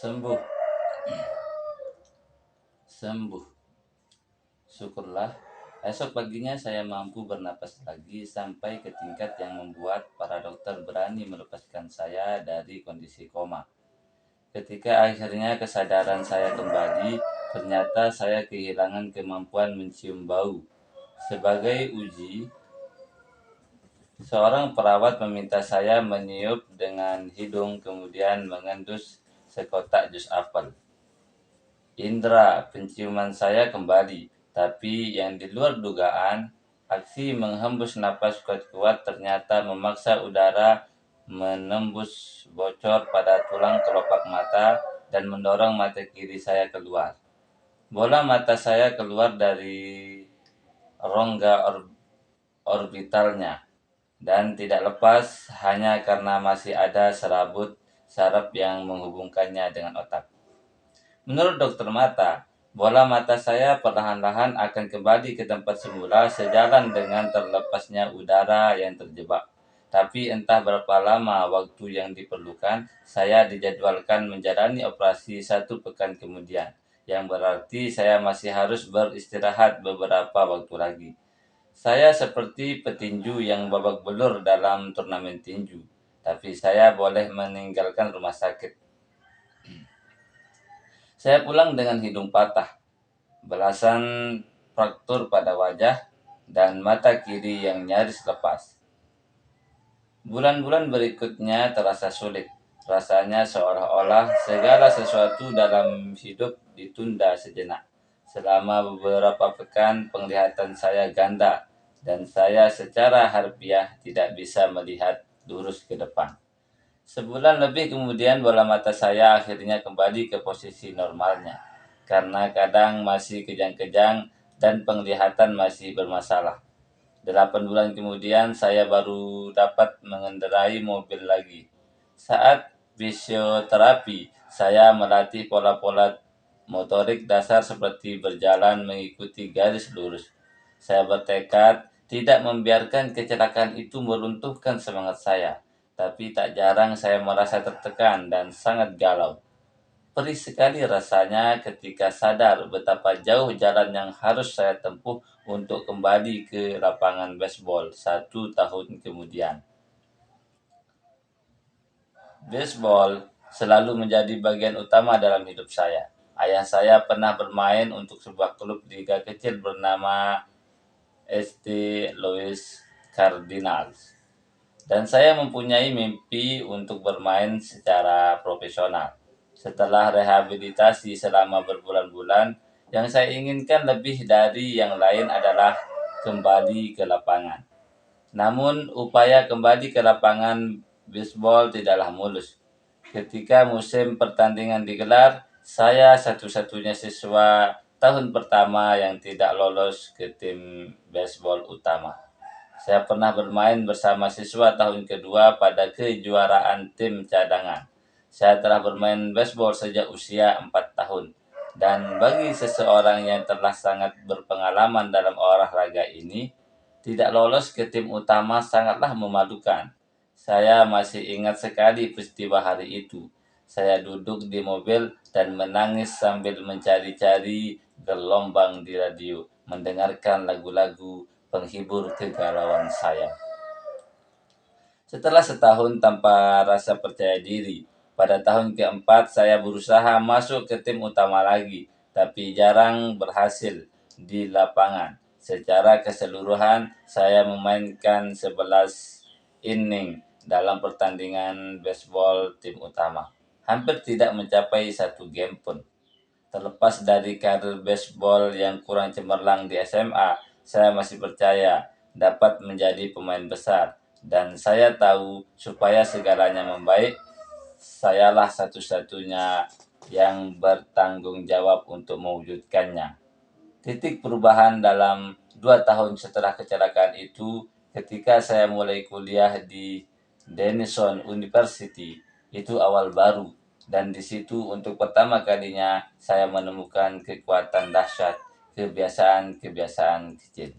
Sembuh, sembuh. Syukurlah, esok paginya saya mampu bernapas lagi sampai ke tingkat yang membuat para dokter berani melepaskan saya dari kondisi koma. Ketika akhirnya kesadaran saya kembali, ternyata saya kehilangan kemampuan mencium bau. Sebagai uji, seorang perawat meminta saya meniup dengan hidung kemudian mengendus sekotak jus apel. Indra penciuman saya kembali, tapi yang di luar dugaan, aksi menghembus napas kuat-kuat ternyata memaksa udara menembus bocor pada tulang kelopak mata dan mendorong mata kiri saya keluar. Bola mata saya keluar dari rongga orbitalnya dan tidak lepas hanya karena masih ada serabut saraf yang menghubungkannya dengan otak. Menurut dokter mata, bola mata saya perlahan-lahan akan kembali ke tempat semula sejalan dengan terlepasnya udara yang terjebak. Tapi entah berapa lama waktu yang diperlukan, saya dijadwalkan menjalani operasi 1 pekan kemudian, yang berarti saya masih harus beristirahat beberapa waktu lagi. Saya seperti petinju yang babak belur dalam turnamen tinju, tapi saya boleh meninggalkan rumah sakit. Saya pulang dengan hidung patah, belasan fraktur pada wajah, dan mata kiri yang nyaris lepas. Bulan-bulan berikutnya terasa sulit. Rasanya seolah-olah segala sesuatu dalam hidup ditunda sejenak. Selama beberapa pekan penglihatan saya ganda, dan saya secara harfiah tidak bisa melihat lurus ke depan. Sebulan lebih kemudian bola mata saya akhirnya kembali ke posisi normalnya, karena kadang masih kejang-kejang dan penglihatan masih bermasalah. 8 bulan kemudian saya baru dapat mengendarai mobil lagi. Saat fisioterapi, saya melatih pola-pola motorik dasar seperti berjalan mengikuti garis lurus. Saya bertekad tidak membiarkan kecelakaan itu meruntuhkan semangat saya. Tapi tak jarang saya merasa tertekan dan sangat galau. Perih sekali rasanya ketika sadar betapa jauh jalan yang harus saya tempuh untuk kembali ke lapangan baseball 1 tahun kemudian. Baseball selalu menjadi bagian utama dalam hidup saya. Ayah saya pernah bermain untuk sebuah klub liga kecil bernama St. Louis Cardinals. Dan saya mempunyai mimpi untuk bermain secara profesional. Setelah rehabilitasi selama berbulan-bulan, yang saya inginkan lebih dari yang lain adalah kembali ke lapangan. Namun, upaya kembali ke lapangan baseball tidaklah mulus. Ketika musim pertandingan digelar, saya satu-satunya siswa tahun pertama yang tidak lolos ke tim baseball utama. Saya pernah bermain bersama siswa tahun kedua pada kejuaraan tim cadangan. Saya telah bermain baseball sejak usia 4 tahun. Dan bagi seseorang yang telah sangat berpengalaman dalam olahraga ini, tidak lolos ke tim utama sangatlah memalukan. Saya masih ingat sekali peristiwa hari itu. Saya duduk di mobil dan menangis sambil mencari-cari gelombang di radio, mendengarkan lagu-lagu penghibur kegalauan saya. Setelah setahun tanpa rasa percaya diri, pada tahun keempat saya berusaha masuk ke tim utama lagi, tapi jarang berhasil di lapangan. Secara keseluruhan, saya memainkan 11 inning dalam pertandingan baseball tim utama. Hampir tidak mencapai 1 game pun. Terlepas dari karir baseball yang kurang cemerlang di SMA, saya masih percaya dapat menjadi pemain besar. Dan saya tahu supaya segalanya membaik, sayalah satu-satunya yang bertanggung jawab untuk mewujudkannya. Titik perubahan dalam 2 tahun setelah kecelakaan itu ketika saya mulai kuliah di Denison University. Itu awal baru, dan di situ untuk pertama kalinya saya menemukan kekuatan dahsyat kebiasaan-kebiasaan kecil.